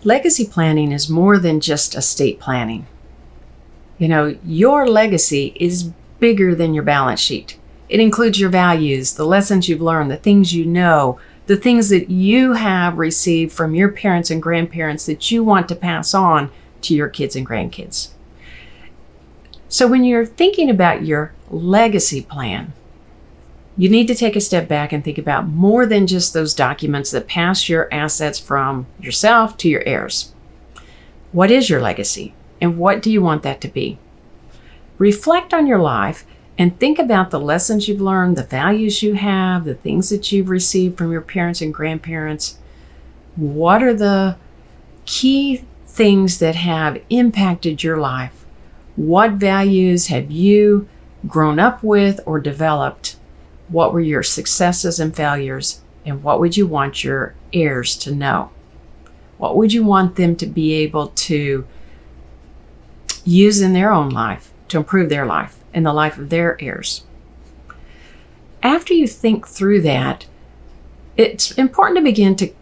Legacy planning is more than just estate planning. Your legacy is bigger than your balance sheet. It includes your values, the lessons you've learned, the things you know, the things that you have received from your parents and grandparents that you want to pass on to your kids and grandkids. So when you're thinking about your legacy plan, you need to take a step back and think about more than just those documents that pass your assets from yourself to your heirs. What is your legacy, and what do you want that to be? Reflect on your life and think about the lessons you've learned, the values you have, the things that you've received from your parents and grandparents. What are the key things that have impacted your life? What values have you grown up with or developed? What were your successes and failures? And what would you want your heirs to know? What would you want them to be able to use in their own life to improve their life and the life of their heirs? After you think through that, it's important to begin to,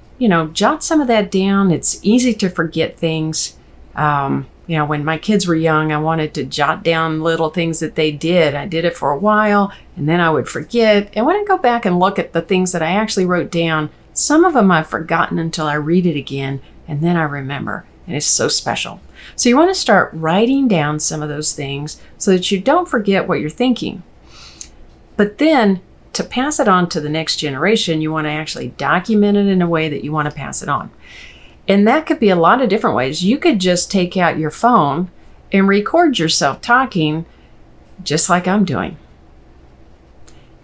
jot some of that down. It's easy to forget things. When my kids were young, I wanted to jot down little things that they did. I did it for a while, and then I would forget. And when I go back and look at the things that I actually wrote down, some of them I've forgotten until I read it again, and then I remember. And it's so special. So you want to start writing down some of those things so that you don't forget what you're thinking. But then to pass it on to the next generation, you want to actually document it in a way that you want to pass it on. And that could be a lot of different ways. You could just take out your phone and record yourself talking just like I'm doing.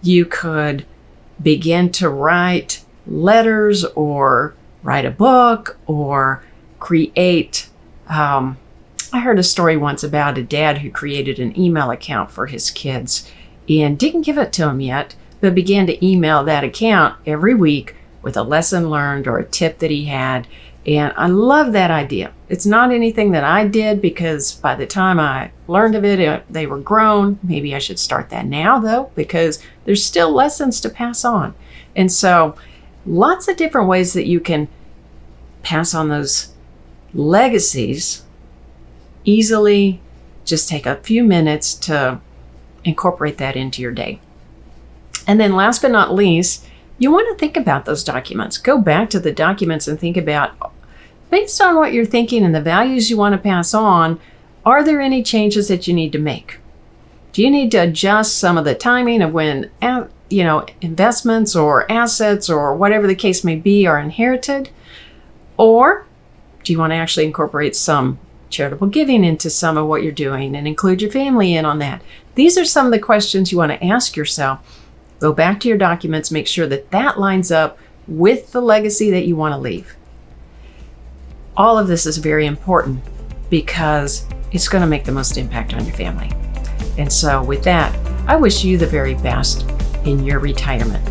You could begin to write letters or write a book or create. I heard a story once about a dad who created an email account for his kids and didn't give it to them yet, but began to email that account every week with a lesson learned or a tip that he had. And I love that idea. It's not anything that I did because by the time I learned of it, they were grown. Maybe I should start that now though, because there's still lessons to pass on. And so lots of different ways that you can pass on those legacies easily. Just take a few minutes to incorporate that into your day. And then last but not least, you want to think about those documents. Go back to the documents and think about, based on what you're thinking and the values you want to pass on, are there any changes that you need to make? Do you need to adjust some of the timing of when, investments or assets or whatever the case may be are inherited? Or do you want to actually incorporate some charitable giving into some of what you're doing and include your family in on that? These are some of the questions you want to ask yourself. Go back to your documents, make sure that that lines up with the legacy that you want to leave. All of this is very important because it's going to make the most impact on your family. And so with that, I wish you the very best in your retirement.